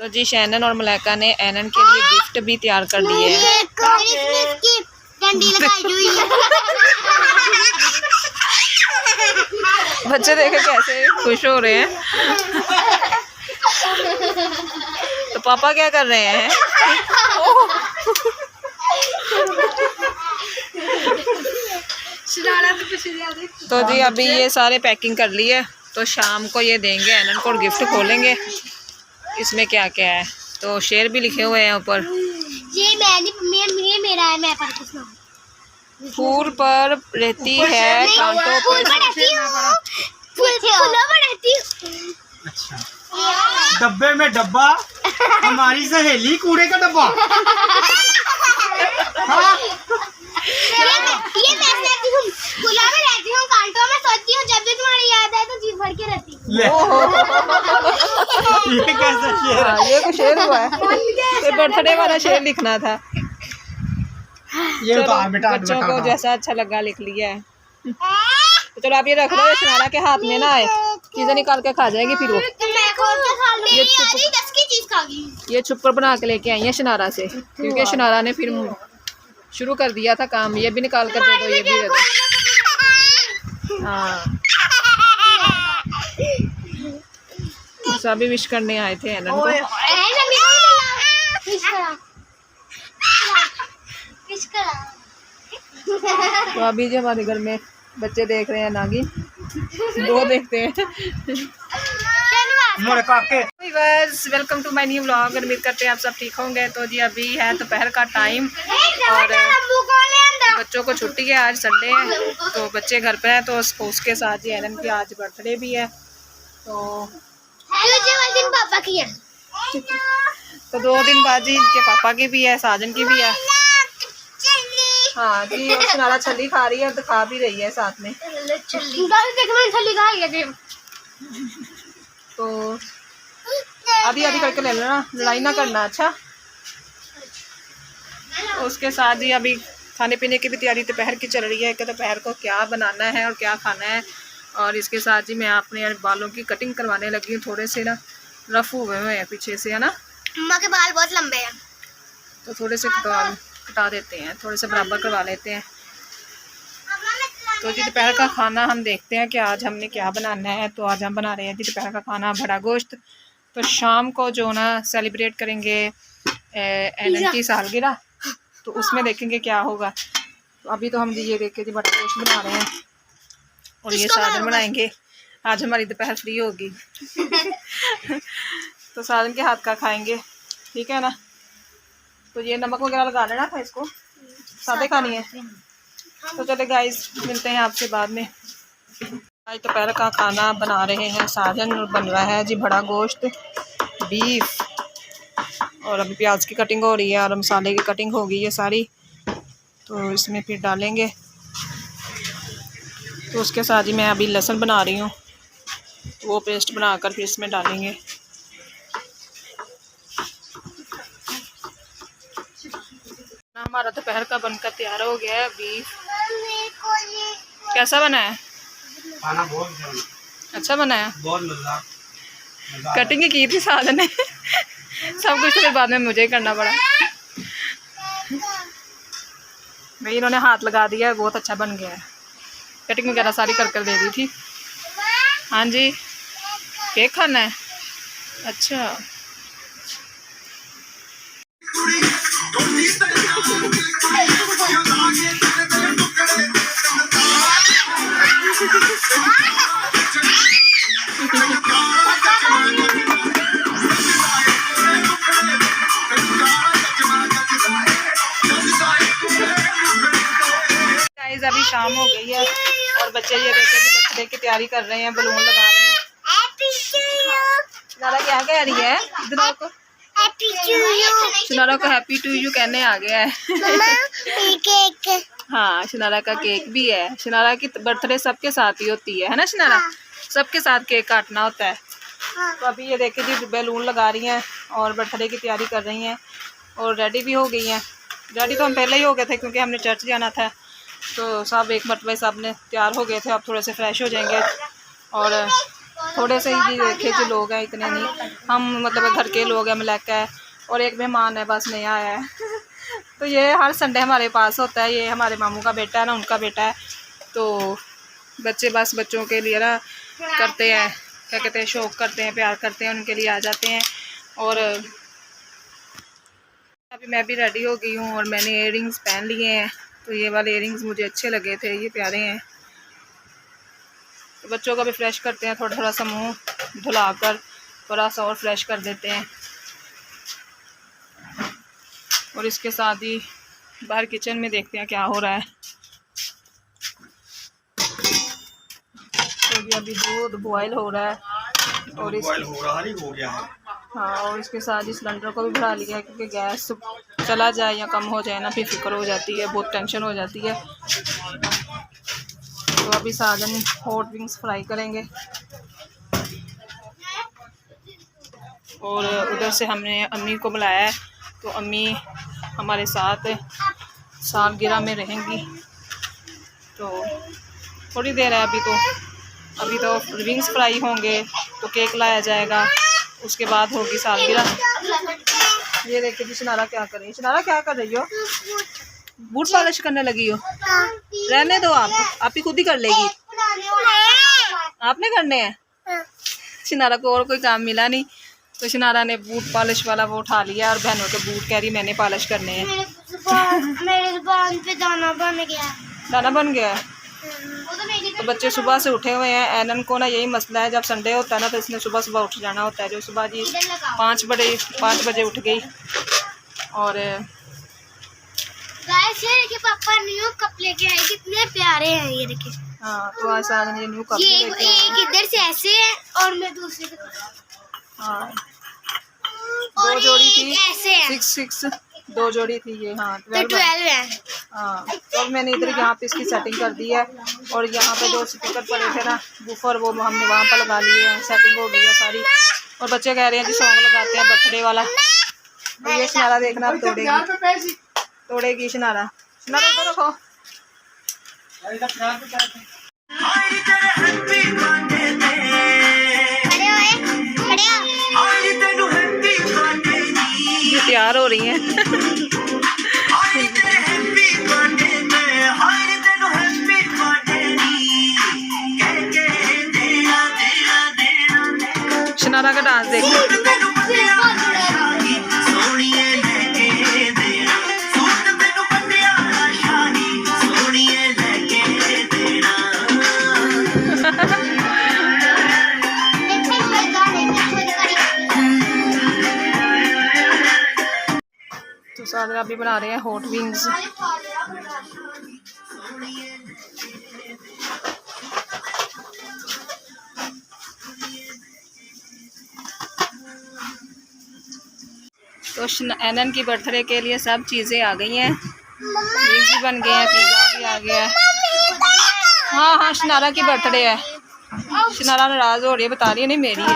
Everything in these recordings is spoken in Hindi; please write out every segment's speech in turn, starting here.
तो जी शैनन और मलाइका ने एनन के लिए गिफ्ट भी तैयार कर दिए हैं। बच्चे देखे कैसे खुश हो रहे हैं। तो पापा क्या कर रहे हैं? तो जी अभी ये सारे पैकिंग कर ली है, तो शाम को ये देंगे एनन को और गिफ्ट खोलेंगे। इसमें क्या क्या है, तो शेर भी लिखे हुए हैं ऊपर। ये मेरा है, मैं पढ़ कुछ ना। फूल पर रहती है, कांटों पर अच्छा, डब्बे में डब्बा, हमारी सहेली कूड़े का डब्बा। हाँ? ये मैं रहती हूँ, फूलों में रहती हूँ, कांटों में सोती हूँ, जब भी तुम्हारी याद आए तो जी भर के रहती हूँ। ये कैसा शेर? हाँ, ये कुछ शेर हुआ है। ये बर्थडे वाला शेर लिखना था। ये बेटा बच्चों को जैसा अच्छा लगा लिख लिया है। तो चलो आप ये रख लो, ये शनारा के हाथ में ना आए, चीजें निकाल के खा जाएगी फिर वो। ये छुपर बना के लेके आई है शनारा से, क्योंकि शनारा ने फिर शुरू कर दिया था काम। ये भी निकाल कर दे दो, ये भी दे दो। हाँ, सभी विश करने आए थे एनन को। तो अभी जो हमारे घर में बच्चे देख रहे हैं नागिन, दो देखते हैं। Welcome to my new vlog. उम्मीद करते हैं आप सब ठीक होंगे। तो जी अभी है दोपहर का टाइम और बच्चों को छुट्टी है, आज संडे है, तो बच्चे घर पे हैं। तो उसके साथ जी एनन की आज बर्थडे भी है। तो पापा की है, तो 2 दिन बाद जी इनके पापा की भी है, साजन की भी है। हाँ जी, और शनारा छली खा रही है, तो खा भी रही है साथ में। तो आधी आधी करके ले लेना, लड़ाई ना करना। अच्छा, तो उसके साथ ही अभी खाने पीने की भी तैयारी दोपहर की चल रही है कि दोपहर को क्या बनाना है और क्या खाना है। और इसके साथ ही मैं अपने बालों की कटिंग करवाने लगी हूँ, थोड़े से ना रफ हुए हैं पीछे से, है ना। अम्मा के बाल बहुत लंबे हैं, तो थोड़े से कटा देते हैं, थोड़े से बराबर करवा लेते हैं। तो जी दोपहर का खाना हम देखते हैं कि आज हमने क्या बनाना है। तो आज हम बना रहे हैं जी दोपहर का खाना बड़ा गोश्त। तो शाम को जो ना सेलिब्रेट करेंगे एनन की सालगिरह, तो उसमें देखेंगे क्या होगा। तो अभी तो हम जी ये देख के जी बड़ा गोश्त बना रहे हैं और ये साजन बनाएंगे। आज हमारी दोपहर फ्री होगी। तो साजन के हाथ का खाएंगे, ठीक है ना। तो ये नमक वगैरह लगा लेना था इसको, सादे खानी है। तो चले गाइस, मिलते हैं आपसे बाद में। आज दोपहर का खाना बना रहे हैं साजन और बन रहा है जी बड़ा गोश्त बीफ। और अभी प्याज की कटिंग हो रही है और मसाले की कटिंग हो गई है सारी, तो इसमें फिर डालेंगे। तो उसके साथ ही मैं अभी लहसुन बना रही हूँ, वो पेस्ट बनाकर फिर इसमें डालेंगे। हमारा दोपहर का बनकर तैयार हो गया है बीफ। कैसा बना है? खाना बहुत अच्छा बना है, बहुत मजा। कटिंग की थी साजन ने। सब कुछ तो फिर बाद में मुझे ही करना पड़ा। भाई इन्होंने हाथ लगा दिया है, बहुत अच्छा बन गया है। कटिंग वगैरह सारी कर दे दी थी। हाँ जी, केक खाना है? अच्छा, गाइस अभी शाम हो गई है और बच्चे ये देखे कि बर्थडे की तैयारी कर रहे हैं, बलून लगा रहे हैं। शनारा क्या कह रही है? इधर को शनारा को हैप्पी टू यू कहने आ गया है। केक। हाँ, शनारा का केक भी है। शनारा की बर्थडे सबके साथ ही होती है ना शनारा? हाँ। सबके साथ केक काटना होता है। हाँ। तो अभी ये देखे जी बैलून लगा रही हैं और बर्थडे की तैयारी कर रही हैं और रेडी भी हो गई हैं। रेडी तो हम पहले ही हो गए थे क्योंकि हमने चर्च जाना था। तो सब एक मरतबा सब ने तैयार हो गए थे। अब थोड़े से फ्रेश हो जाएंगे और थोड़े से ही देखे जो लोग हैं, इतने नहीं। हम मतलब घर के लोग हैं, मलाइका है और एक मेहमान है बस नया आया है। तो ये हर संडे हमारे पास होता है। ये हमारे मामू का बेटा है ना, उनका बेटा है। तो बच्चे बस बच्चों के लिए ना करते हैं, क्या कहते हैं, शौक करते हैं, प्यार करते हैं, उनके लिए आ जाते हैं। और अभी मैं भी रेडी हो गई हूँ और मैंने इयररिंग्स पहन लिए हैं। तो ये वाले इयररिंग्स मुझे अच्छे लगे थे, ये प्यारे हैं। तो बच्चों को भी फ्रेश करते हैं, थोड़ा थोड़ा सा मुँह धुलाकर थोड़ा सा और फ्रेश कर देते हैं। और इसके साथ ही बाहर किचन में देखते हैं क्या हो रहा है। तो अभी दूध बॉयल हो रहा है और बॉयल हो रहा नहीं, हो गया है। हाँ, और इसके साथ ही सिलेंडर को भी भरा लिया है, क्योंकि गैस चला जाए या कम हो जाए ना, फिर फिक्र हो जाती है, बहुत टेंशन हो जाती है। तो अभी साजन हॉट विंग्स फ्राई करेंगे। और उधर से हमने अम्मी को बुलाया है, तो अम्मी हमारे साथ सालगिरह में रहेंगी। तो थोड़ी देर है अभी तो विंग्स फ्राई होंगे, तो केक लाया जाएगा, उसके बाद होगी सालगिरह। ये देखिए जी शनारा क्या कर रही है। शनारा क्या कर रही हो? बूट पॉलिश करने लगी हो? रहने दो, आप ही खुद ही कर लेगी। आपने करने हैं? शनारा को और कोई काम मिला नहीं, तो शनारा ने बूट पॉलिश वाला वो उठा लिया और बहनों के बूट कह रही मैंने पॉलिश करने हैं। मेरे जुबान पे दाना बन गया। दाना बन गया है? तो बच्चे सुबह से उठे हुए हैं। एनन को ना यही मसला है, जब संडे होता है ना तो इसने सुबह सुबह उठ जाना होता है। जो सुबह जी 5 बजे उठ गई। और गाइस ये देखिए पापा न्यू कप लेके आए, कितने प्यारे हैं ये देखिए। हाँ, तो आज सारा ये न्यू कप लेके आए। एक इधर से ऐसे है और मैं दूसरे की तरफ। हाँ, और 2 जोड़ी थी, ऐसे है। 6 2 जोड़ी थी ये। हाँ, तो 12 है। हाँ, तो मैंने इधर यहाँ पे इसकी सेटिंग कर दी है। और यहाँ पे 2 स्पीकर पड़े थे ना बूफर, वो हमने वहाँ पर लगा लिए हैं, सेटिंग हो गई है सारी। और बच्चे कह रहे हैं कि सॉन्ग लगाते हैं बर्थडे वाला। तो ये शनारा देखना अब तोड़ेगी शनारा। शनारा इधर रखो। ये तैयार हो रही हैं। शनारा का डांस देखो। तो साथ अभी बना रहे हैं हॉट विंग्स। तो एनन की बर्थडे के लिए सब चीज़ें आ गई हैं। विंग्स भी बन गए हैं, पिज़्ज़ा भी आ गया है। हाँ हाँ, शनारा की बर्थडे है। शनारा नाराज़ हो रही है, बता रही है नहीं मेरी है।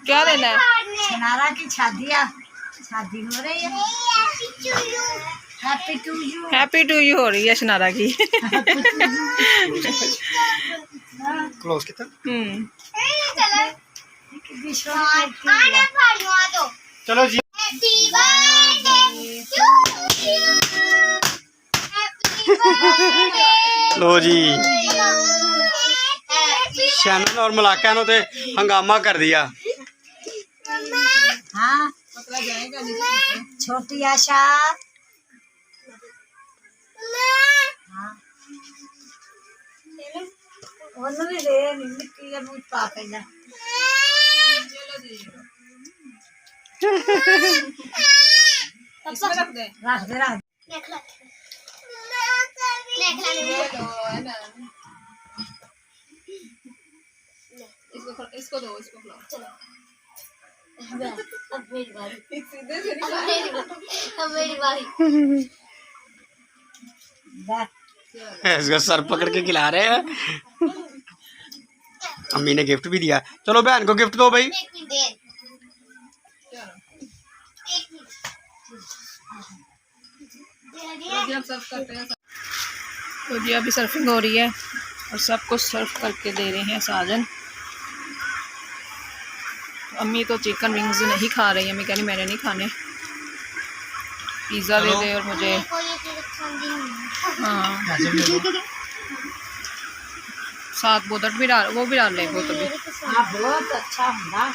क्या लेना है? शनारा की शादी हो रही है। हैप्पी टू यू हो रही है शनारा की। क्लोज कितना? चलो जी। लो जी, शैनन और मलाका ने तो हंगामा कर दिया। हाँ, छोटी आशा। हाँ, भी दे निक्की मुझ पा पहला। इसमें रख दे। रख दे। इसको दो, इसको खिलाओ। चलो अब मेरी बारी। सीधे से अब मेरी बारी। इसका सर पकड़ के खिला रहे हैं। अम्मी ने गिफ्ट भी दिया। चलो बहन को गिफ्ट दो भाई। तो जी अभी सर्फिंग हो रही है और सबको सर्व करके दे रहे हैं साजन। अम्मी तो चिकन विंग्स नहीं खा रही, अम्मी कह रही मैंने नहीं खाने, पिज़्ज़ा दे दे और मुझे हाँ साथ बोतल भी डाल, वो भी डाल लें बोतल भी। हाँ बहुत अच्छा होगा।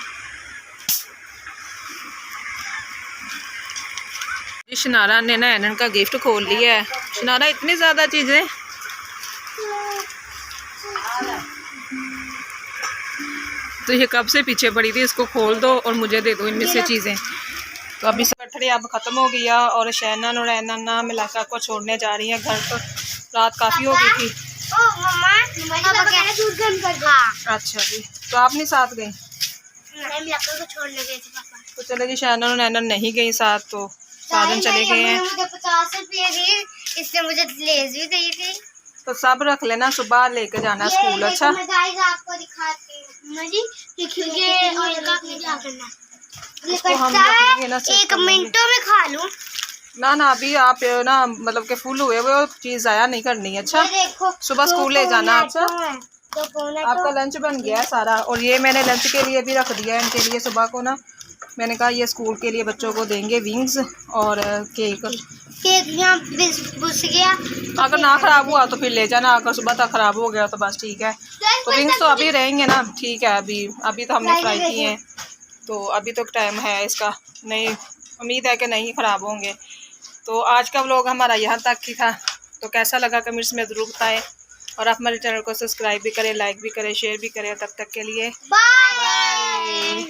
शनारा ने ना एनन का गिफ्ट खोल लिया है। शनारा इतनी ज़्यादा चीज़ें, तो ये कब से पीछे पड़ी थी, इसको खोल दो और मुझे दे दो इनमें से चीज़ें। तो अभी कटड़े अब ख़त्म हो गया और शहनान और एनन मिलाका को छोड़ने जा रही हैं घर। तो रात काफ़ी हो गई थी। अच्छा जी, तो आप नहीं साथ गई? तो चले जी, शहनान और एनन नहीं गई साथ, तो साजन चले गए हैं। मुझे 50 रुपये दी, इसने मुझे लेज भी दी थी। तो सब रख लेना, सुबह लेके जाना स्कूल। अच्छा मैं गाइस आपको दिखाती हूँ ये और क्या करना इसको हम रखेंगे ना, सेट 1 मिनटों में खा लूँ ना। ना अभी आप ना मतलब के फुल हुए वो चीज़ आया नहीं करनी है। अच्छा देखो सुबह स्कूल ले जाना। अच्छा तो आपका लंच बन गया है सारा, और ये मैंने लंच के लिए भी रख दिया है इनके लिए। सुबह को ना मैंने कहा ये स्कूल के लिए बच्चों को देंगे विंग्स और केक। यहाँ बुस गया, अगर ना ख़राब हुआ तो फिर ले जाना, अगर सुबह तक ख़राब हो गया तो बस ठीक है। तो विंग्स तो अभी रहेंगे ना, ठीक है। अभी तो हमने फ्राई किए हैं, तो अभी तो टाइम है इसका, नहीं उम्मीद है कि नहीं ख़राब होंगे। तो आज का व्लॉग हमारा यहाँ तक ही था। तो कैसा लगा कमेंट्स में ज़रूर बताएं, और आप हमारे चैनल को सब्सक्राइब भी करें, लाइक भी करें, शेयर भी करें। तब तक के लिए बाय।